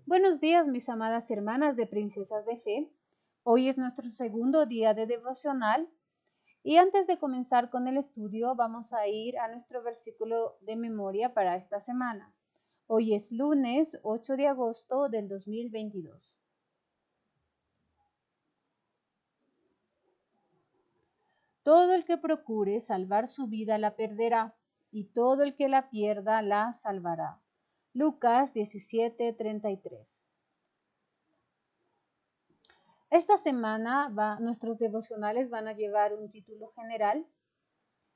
Buenos días, mis amadas hermanas de Princesas de Fe. Hoy es nuestro segundo día de devocional y antes de comenzar con el estudio vamos a ir a nuestro versículo de memoria para esta semana. Hoy es lunes 8 de agosto del 2022. Todo el que procure salvar su vida la perderá, y todo el que la pierda la salvará. Lucas 17:33. Esta semana nuestros devocionales van a llevar un título general.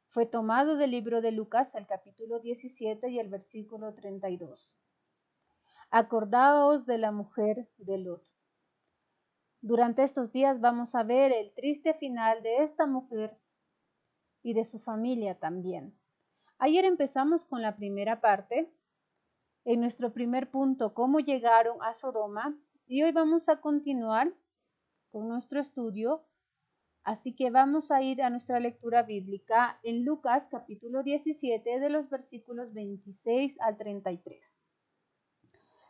Fue tomado del libro de Lucas, el capítulo 17 y el versículo 32. Acordaos de la mujer de Lot. Durante estos días vamos a ver el triste final de esta mujer y de su familia también. Ayer empezamos con la primera parte, en nuestro primer punto, cómo llegaron a Sodoma, y hoy vamos a continuar con nuestro estudio. Así que vamos a ir a nuestra lectura bíblica en Lucas capítulo 17 de los versículos 26 al 33.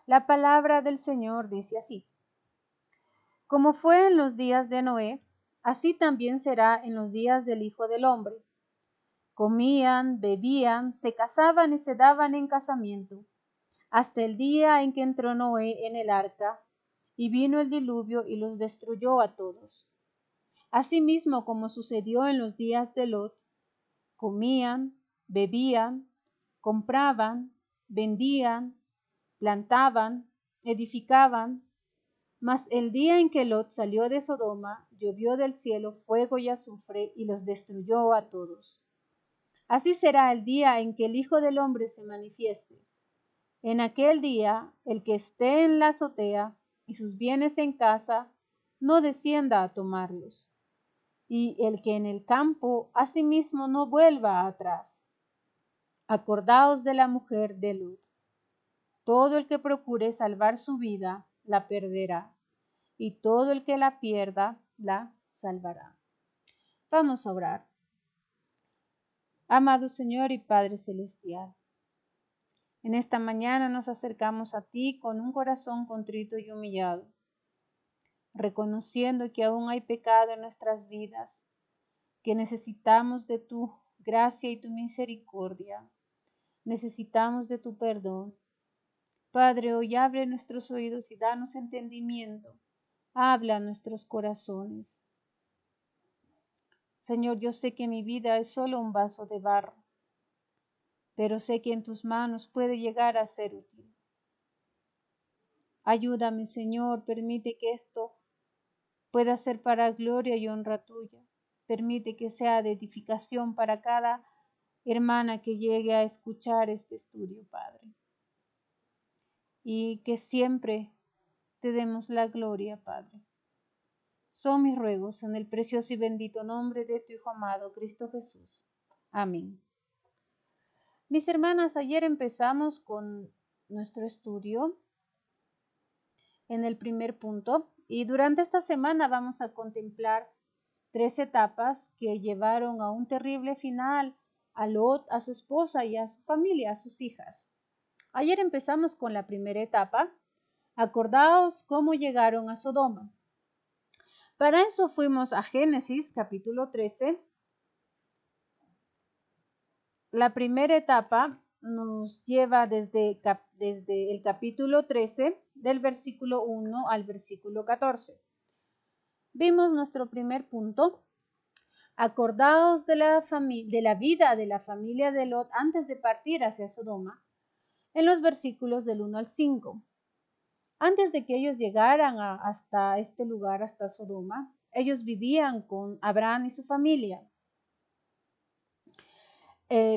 La palabra del Señor dice así: Como fue en los días de Noé, así también será en los días del Hijo del Hombre. Comían, bebían, se casaban y se daban en casamiento, hasta el día en que entró Noé en el arca, y vino el diluvio y los destruyó a todos. Asimismo, como sucedió en los días de Lot, comían, bebían, compraban, vendían, plantaban, edificaban. Mas el día en que Lot salió de Sodoma, llovió del cielo fuego y azufre y los destruyó a todos. Así será el día en que el Hijo del Hombre se manifieste. En aquel día, el que esté en la azotea y sus bienes en casa, no descienda a tomarlos, y el que en el campo asimismo no vuelva atrás. Acordaos de la mujer de Lot. Todo el que procure salvar su vida la perderá, y todo el que la pierda la salvará. Vamos a orar. Amado Señor y Padre Celestial, en esta mañana nos acercamos a ti con un corazón contrito y humillado, reconociendo que aún hay pecado en nuestras vidas, que necesitamos de tu gracia y tu misericordia. Necesitamos de tu perdón. Padre, hoy abre nuestros oídos y danos entendimiento. Habla a nuestros corazones. Señor, yo sé que mi vida es solo un vaso de barro, pero sé que en tus manos puede llegar a ser útil. Ayúdame, Señor, permite que esto pueda ser para gloria y honra tuya. Permite que sea de edificación para cada hermana que llegue a escuchar este estudio, Padre. Y que siempre te demos la gloria, Padre. Son mis ruegos en el precioso y bendito nombre de tu Hijo amado, Cristo Jesús. Amén. Mis hermanas, ayer empezamos con nuestro estudio en el primer punto y durante esta semana vamos a contemplar 3 etapas que llevaron a un terrible final a Lot, a su esposa y a su familia, a sus hijas. Ayer empezamos con la primera etapa. Acordaos cómo llegaron a Sodoma. Para eso fuimos a Génesis capítulo 13. La primera etapa nos lleva desde el capítulo 13, del versículo 1 al versículo 14. Vimos nuestro primer punto. Acordaos de la vida de la familia de Lot antes de partir hacia Sodoma, en los versículos del 1 al 5. Antes de que ellos llegaran hasta este lugar, hasta Sodoma, ellos vivían con Abraham y su familia.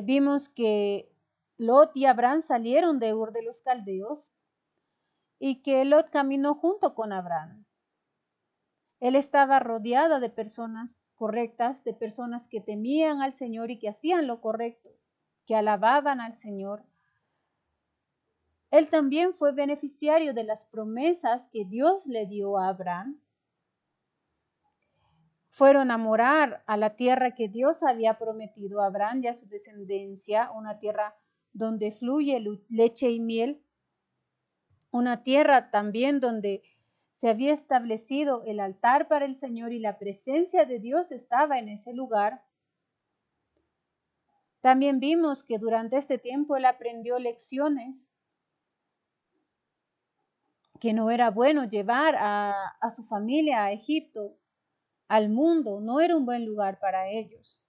Vimos que Lot y Abraham salieron de Ur de los Caldeos y que Lot caminó junto con Abraham. Él estaba rodeado de personas correctas, de personas que temían al Señor y que hacían lo correcto, que alababan al Señor. Él también fue beneficiario de las promesas que Dios le dio a Abraham. Fueron a morar a la tierra que Dios había prometido a Abraham y a su descendencia, una tierra donde fluye leche y miel. una tierra también donde se había establecido el altar para el Señor y la presencia de Dios estaba en ese lugar. También vimos que durante este tiempo él aprendió lecciones que no era bueno llevar a su familia a Egipto, al mundo, no era un buen lugar para ellos.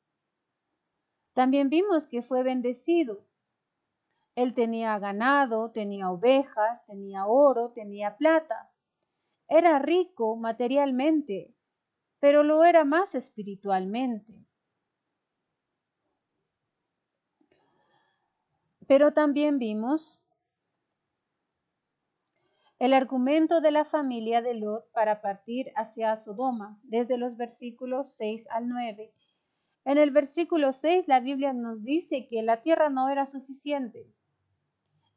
También vimos que fue bendecido. Él tenía ganado, tenía ovejas, tenía oro, tenía plata. Era rico materialmente, pero lo era más espiritualmente. Pero también vimos el argumento de la familia de Lot para partir hacia Sodoma, desde los versículos 6 al 9. En el versículo 6 la Biblia nos dice que la tierra no era suficiente.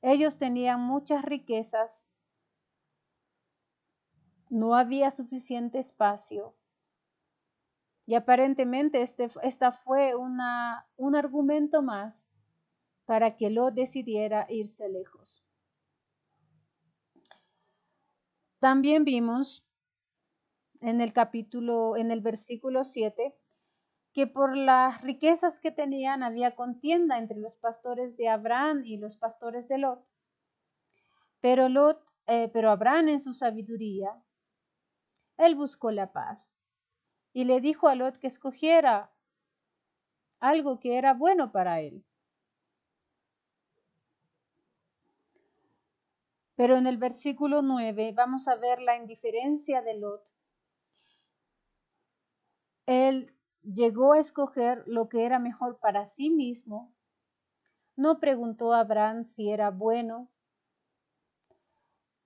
Ellos tenían muchas riquezas, no había suficiente espacio. Y aparentemente esta fue un argumento más para que Lot decidiera irse lejos. También vimos en el versículo 7, que por las riquezas que tenían había contienda entre los pastores de Abraham y los pastores de Lot. Pero Abraham en su sabiduría, él buscó la paz y le dijo a Lot que escogiera algo que era bueno para él. Pero en el versículo 9 vamos a ver la indiferencia de Lot. Él llegó a escoger lo que era mejor para sí mismo. No preguntó a Abraham si era bueno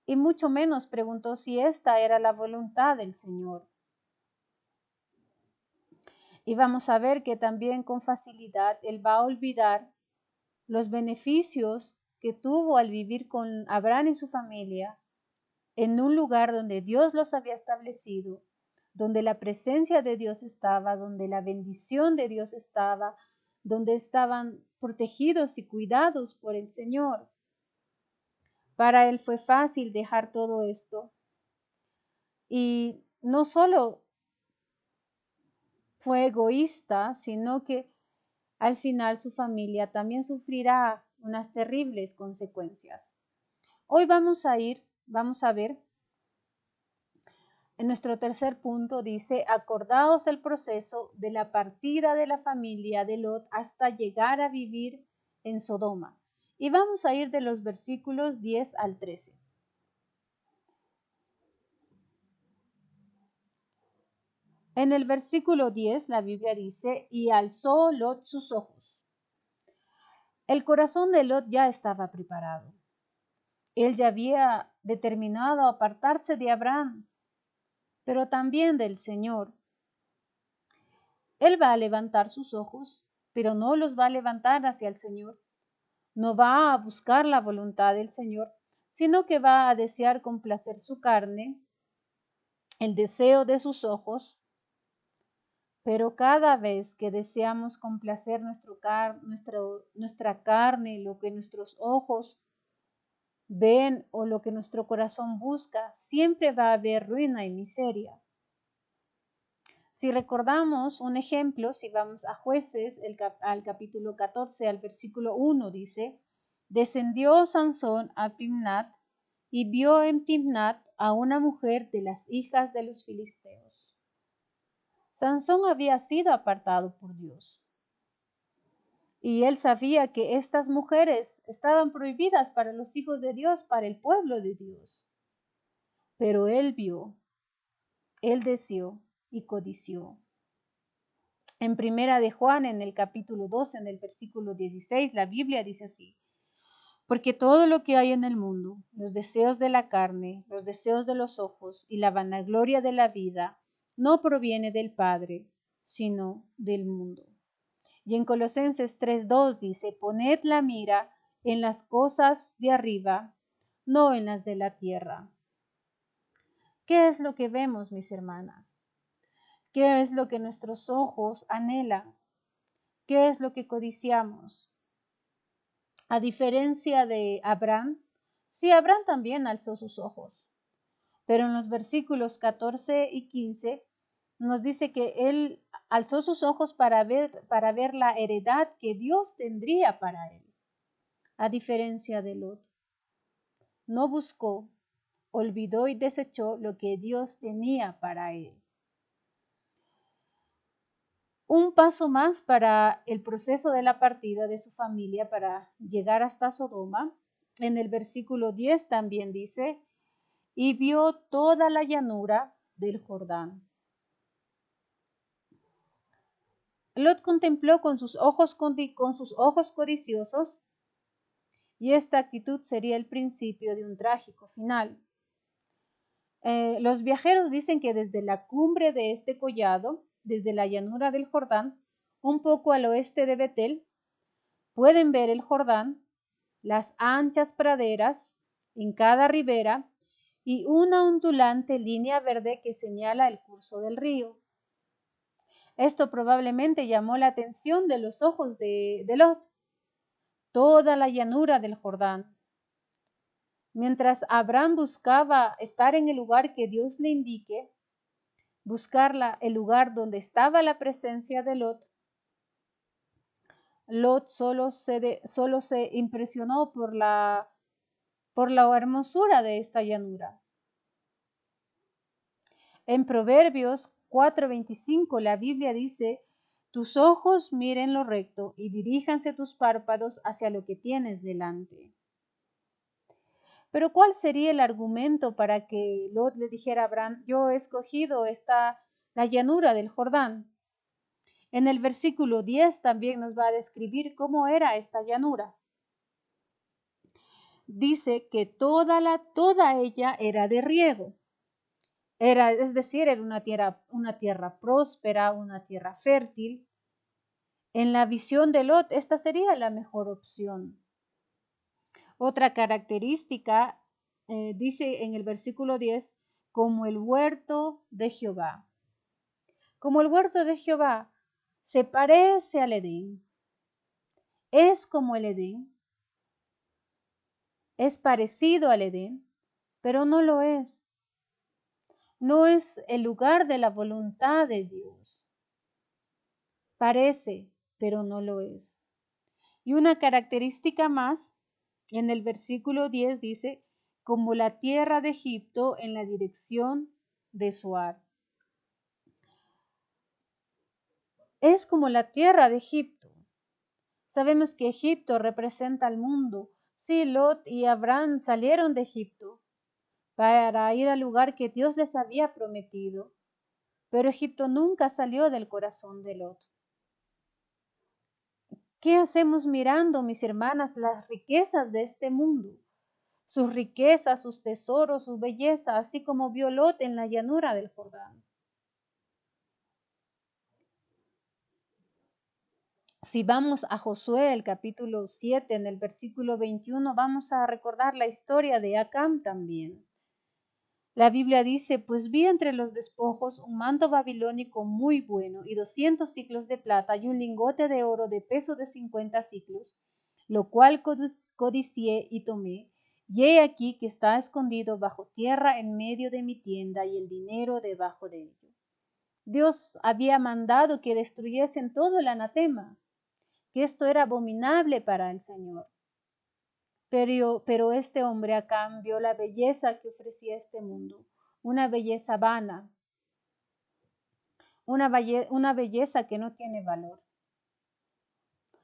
y mucho menos preguntó si esta era la voluntad del Señor. Y vamos a ver que también con facilidad él va a olvidar los beneficios que tuvo al vivir con Abraham y su familia en un lugar donde Dios los había establecido, donde la presencia de Dios estaba, donde la bendición de Dios estaba, donde estaban protegidos y cuidados por el Señor. Para él fue fácil dejar todo esto. Y no solo fue egoísta, sino que al final su familia también sufrirá unas terribles consecuencias. Hoy vamos a ver, en nuestro tercer punto dice, acordaos el proceso de la partida de la familia de Lot hasta llegar a vivir en Sodoma. Y vamos a ir de los versículos 10 al 13. En el versículo 10 la Biblia dice, y alzó Lot sus ojos. El corazón de Lot ya estaba preparado. Él ya había determinado apartarse de Abraham, pero también del Señor. Él va a levantar sus ojos, pero no los va a levantar hacia el Señor. No va a buscar la voluntad del Señor, sino que va a desear complacer su carne, el deseo de sus ojos. Pero cada vez que deseamos complacer nuestra carne, lo que nuestros ojos ven o lo que nuestro corazón busca, siempre va a haber ruina y miseria. Si recordamos un ejemplo, si vamos a Jueces, al capítulo 14, al versículo 1, dice, descendió Sansón a Timnat y vio en Timnat a una mujer de las hijas de los filisteos. Sansón había sido apartado por Dios. Y él sabía que estas mujeres estaban prohibidas para los hijos de Dios, para el pueblo de Dios. Pero él vio, él deseó y codició. En primera de Juan, en el capítulo 12, en el versículo 16, la Biblia dice así, porque todo lo que hay en el mundo, los deseos de la carne, los deseos de los ojos y la vanagloria de la vida, no proviene del Padre, sino del mundo. Y en Colosenses 3:2 dice, poned la mira en las cosas de arriba, no en las de la tierra. ¿Qué es lo que vemos, mis hermanas? ¿Qué es lo que nuestros ojos anhelan? ¿Qué es lo que codiciamos? A diferencia de Abraham, Sí, Abraham también alzó sus ojos, pero en los versículos 14 y 15 nos dice que él alzó sus ojos para ver la heredad que Dios tendría para él, a diferencia de Lot. No buscó, olvidó y desechó lo que Dios tenía para él. Un paso más para el proceso de la partida de su familia para llegar hasta Sodoma. En el versículo 10 también dice, y vio toda la llanura del Jordán. Lot contempló con sus ojos codiciosos, y esta actitud sería el principio de un trágico final. Los viajeros dicen que desde la cumbre de este collado, desde la llanura del Jordán, un poco al oeste de Betel, pueden ver el Jordán, las anchas praderas en cada ribera y una ondulante línea verde que señala el curso del río. Esto probablemente llamó la atención de los ojos de Lot, toda la llanura del Jordán. Mientras Abraham buscaba estar en el lugar que Dios le indique, buscar el lugar donde estaba la presencia de Lot, Lot solo se impresionó por la hermosura de esta llanura. En Proverbios 4:25 la Biblia dice, tus ojos miren lo recto y diríjanse tus párpados hacia lo que tienes delante. Pero ¿cuál sería el argumento para que Lot le dijera a Abraham, yo he escogido la llanura del Jordán? En el versículo 10 también nos va a describir cómo era esta llanura. Dice que toda ella era de riego. Es decir, era una tierra próspera, una tierra fértil. En la visión de Lot, esta sería la mejor opción. Otra característica, dice en el versículo 10, como el huerto de Jehová. Como el huerto de Jehová se parece al Edén. Es como el Edén. Es parecido al Edén, pero no lo es. No es el lugar de la voluntad de Dios. Parece, pero no lo es. Y una característica más, en el versículo 10 dice, como la tierra de Egipto en la dirección de Zoar. Es como la tierra de Egipto. Sabemos que Egipto representa al mundo. Sí, Lot y Abraham salieron de Egipto para ir al lugar que Dios les había prometido, pero Egipto nunca salió del corazón de Lot. ¿Qué hacemos mirando, mis hermanas, las riquezas de este mundo? Sus riquezas, sus tesoros, su belleza, así como vio Lot en la llanura del Jordán. Si vamos a Josué, el capítulo 7, en el versículo 21, vamos a recordar la historia de Acán también. La Biblia dice, pues vi entre los despojos un manto babilónico muy bueno y 200 siclos de plata y un lingote de oro de peso de 50 siclos, lo cual codicié y tomé. Y he aquí que está escondido bajo tierra en medio de mi tienda y el dinero debajo de ello. Dios había mandado que destruyesen todo el anatema, que esto era abominable para el Señor. Pero este hombre acá vio la belleza que ofrecía este mundo, una belleza vana, una belleza que no tiene valor,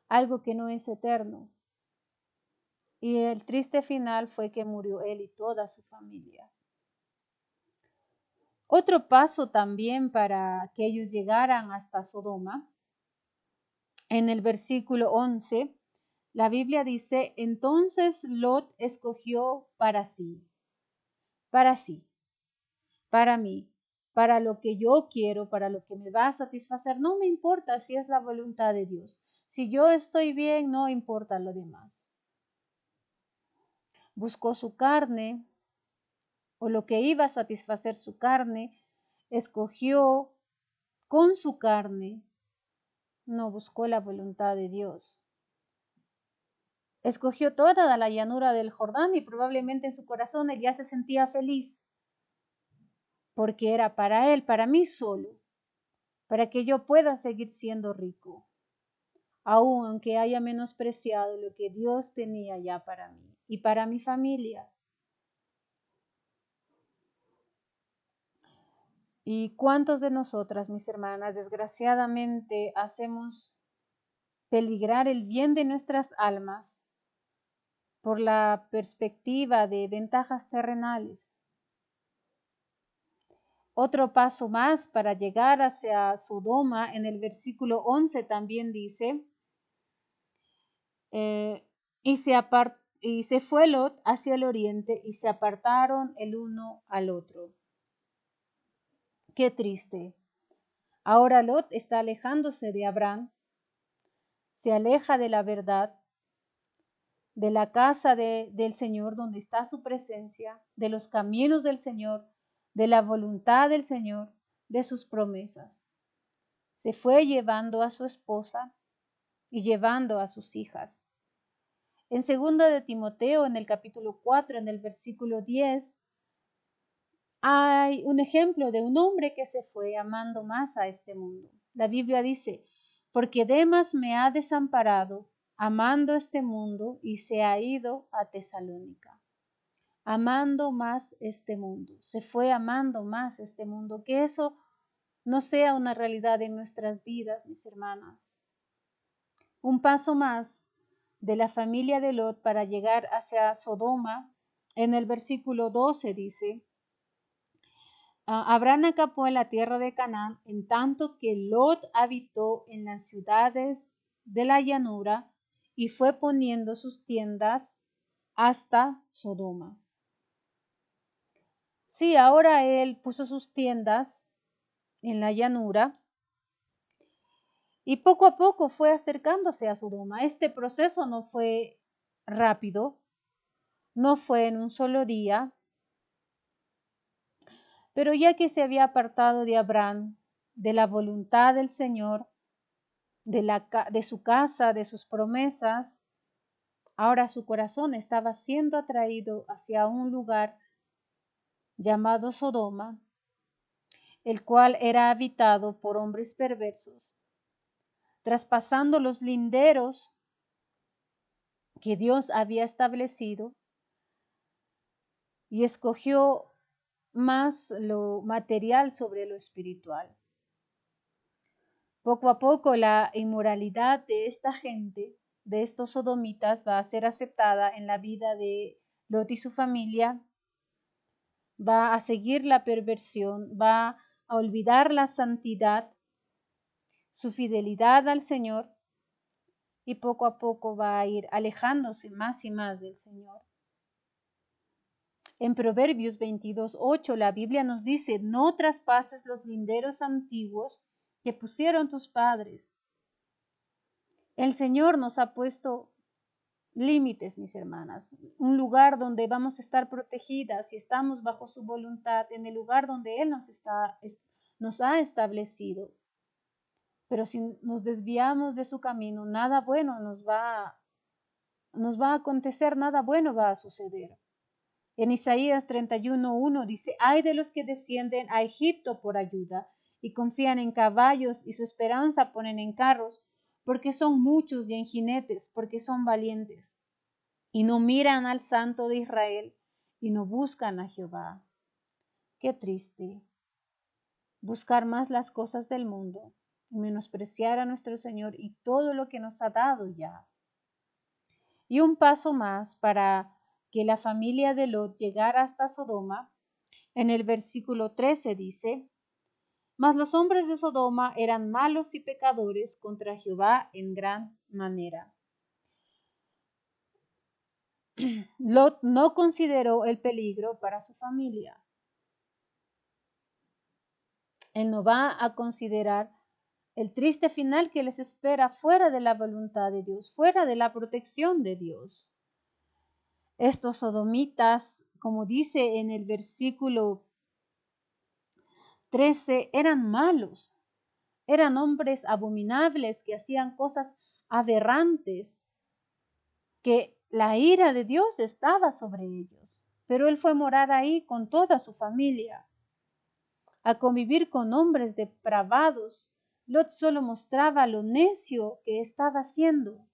algo que no es eterno. Y el triste final fue que murió él y toda su familia. Otro paso también para que ellos llegaran hasta Sodoma, en el versículo 11, la Biblia dice, entonces Lot escogió para sí, para mí, para lo que yo quiero, para lo que me va a satisfacer. No me importa si es la voluntad de Dios. Si yo estoy bien, no importa lo demás. Buscó su carne o lo que iba a satisfacer su carne, escogió con su carne, no buscó la voluntad de Dios. escogió toda la llanura del Jordán y probablemente en su corazón él ya se sentía feliz, porque era para él, para mí solo, para que yo pueda seguir siendo rico, aunque haya menospreciado lo que Dios tenía ya para mí y para mi familia. ¿Y cuántos de nosotras, mis hermanas, desgraciadamente hacemos peligrar el bien de nuestras almas por la perspectiva de ventajas terrenales? Otro paso más para llegar hacia Sodoma, en el versículo 11 también dice, y se fue Lot hacia el oriente y se apartaron el uno al otro. Qué triste. Ahora Lot está alejándose de Abraham, se aleja de la verdad, de la casa del Señor donde está su presencia, de los caminos del Señor, de la voluntad del Señor, de sus promesas. Se fue llevando a su esposa y llevando a sus hijas. En 2 de Timoteo, en el capítulo 4, en el versículo 10, hay un ejemplo de un hombre que se fue amando más a este mundo. La Biblia dice, porque Demas me ha desamparado, amando este mundo, y se ha ido a Tesalónica. Amando más este mundo. Se fue amando más este mundo. Que eso no sea una realidad en nuestras vidas, mis hermanas. Un paso más de la familia de Lot para llegar hacia Sodoma. En el versículo 12 dice, Abraham acampó en la tierra de Canaán, en tanto que Lot habitó en las ciudades de la llanura y fue poniendo sus tiendas hasta Sodoma. Sí, ahora él puso sus tiendas en la llanura y poco a poco fue acercándose a Sodoma. Este proceso no fue rápido, no fue en un solo día, pero ya que se había apartado de Abraham, de la voluntad del Señor, de su casa, de sus promesas, ahora su corazón estaba siendo atraído hacia un lugar llamado Sodoma, el cual era habitado por hombres perversos, traspasando los linderos que Dios había establecido, y escogió más lo material sobre lo espiritual. Poco a poco la inmoralidad de esta gente, de estos sodomitas, va a ser aceptada en la vida de Lot y su familia, va a seguir la perversión, va a olvidar la santidad, su fidelidad al Señor, y poco a poco va a ir alejándose más y más del Señor. En Proverbios 22:8 la Biblia nos dice, no traspases los linderos antiguos que pusieron tus padres. El Señor nos ha puesto límites, mis hermanas, un lugar donde vamos a estar protegidas y estamos bajo su voluntad, en el lugar donde Él nos ha establecido. Pero si nos desviamos de su camino, nada bueno nos va a acontecer, nada bueno va a suceder. En Isaías 31:1 dice, ay de los que descienden a Egipto por ayuda y confían en caballos y su esperanza ponen en carros, porque son muchos y en jinetes, porque son valientes. Y no miran al Santo de Israel y no buscan a Jehová. Qué triste. Buscar más las cosas del mundo y menospreciar a nuestro Señor y todo lo que nos ha dado ya. Y un paso más para que la familia de Lot llegara hasta Sodoma, en el versículo 13 dice, mas los hombres de Sodoma eran malos y pecadores contra Jehová en gran manera. Lot no consideró el peligro para su familia. Él no va a considerar el triste final que les espera fuera de la voluntad de Dios, fuera de la protección de Dios. Estos sodomitas, como dice en el versículo 13, eran malos, eran hombres abominables que hacían cosas aberrantes, que la ira de Dios estaba sobre ellos, pero él fue a morar ahí con toda su familia, a convivir con hombres depravados. Lot solo mostraba lo necio que estaba haciendo.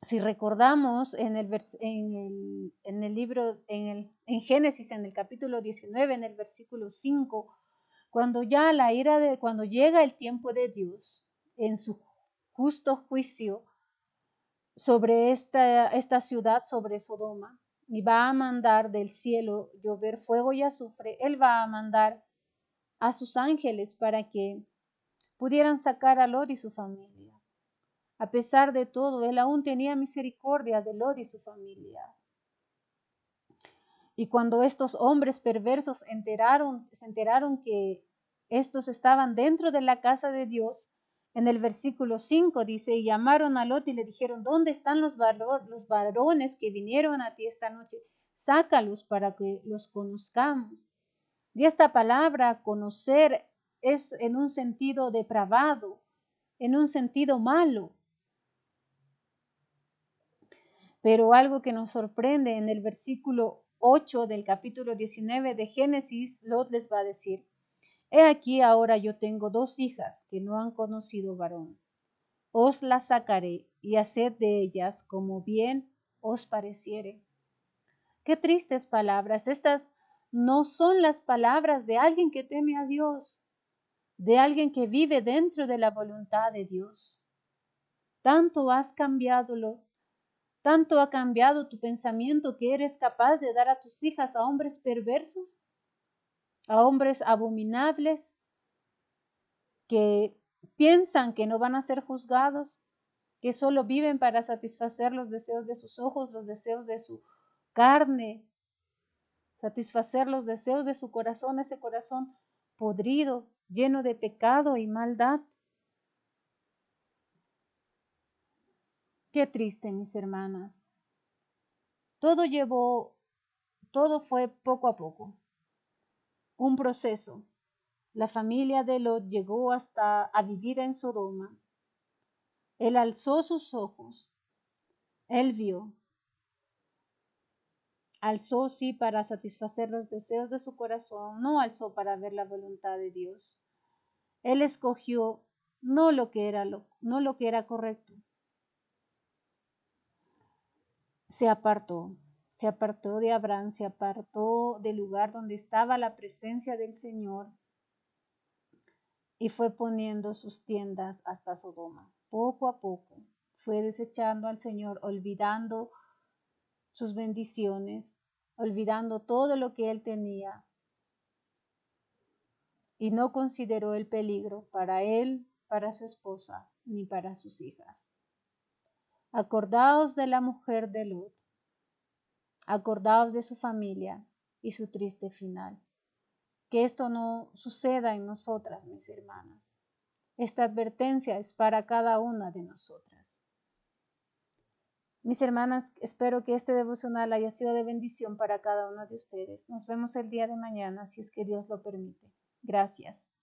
Si recordamos en el libro, en Génesis, en el capítulo 19, en el versículo 5, cuando llega el tiempo de Dios en su justo juicio sobre esta ciudad, sobre Sodoma, y va a mandar del cielo llover fuego y azufre, él va a mandar a sus ángeles para que pudieran sacar a Lot y su familia. A pesar de todo, él aún tenía misericordia de Lot y su familia. Y cuando estos hombres perversos se enteraron que estos estaban dentro de la casa de Dios, en el versículo 5 dice, y llamaron a Lot y le dijeron, ¿dónde están los varones que vinieron a ti esta noche? Sácalos para que los conozcamos. Y esta palabra conocer es en un sentido depravado, en un sentido malo. Pero algo que nos sorprende en el versículo 8 del capítulo 19 de Génesis, Lot les va a decir, he aquí ahora yo tengo 2 hijas que no han conocido varón. Os las sacaré y haced de ellas como bien os pareciere. Qué tristes palabras. Estas no son las palabras de alguien que teme a Dios, de alguien que vive dentro de la voluntad de Dios. Tanto has cambiado, Lot. Tanto ha cambiado tu pensamiento que eres capaz de dar a tus hijas a hombres perversos, a hombres abominables, que piensan que no van a ser juzgados, que solo viven para satisfacer los deseos de sus ojos, los deseos de su carne, satisfacer los deseos de su corazón, ese corazón podrido, lleno de pecado y maldad. Qué triste, mis hermanas. Todo fue poco a poco, un proceso. La familia de Lot llegó hasta a vivir en Sodoma. Él alzó sus ojos, él vio, alzó sí para satisfacer los deseos de su corazón, no alzó para ver la voluntad de Dios. Él escogió no lo que era correcto. Se apartó de Abraham, se apartó del lugar donde estaba la presencia del Señor y fue poniendo sus tiendas hasta Sodoma. Poco a poco fue desechando al Señor, olvidando sus bendiciones, olvidando todo lo que él tenía y no consideró el peligro para él, para su esposa, ni para sus hijas. Acordaos de la mujer de Lot, acordaos de su familia y su triste final. Que esto no suceda en nosotras, mis hermanas. Esta advertencia es para cada una de nosotras. Mis hermanas, espero que este devocional haya sido de bendición para cada una de ustedes. Nos vemos el día de mañana, si es que Dios lo permite. Gracias.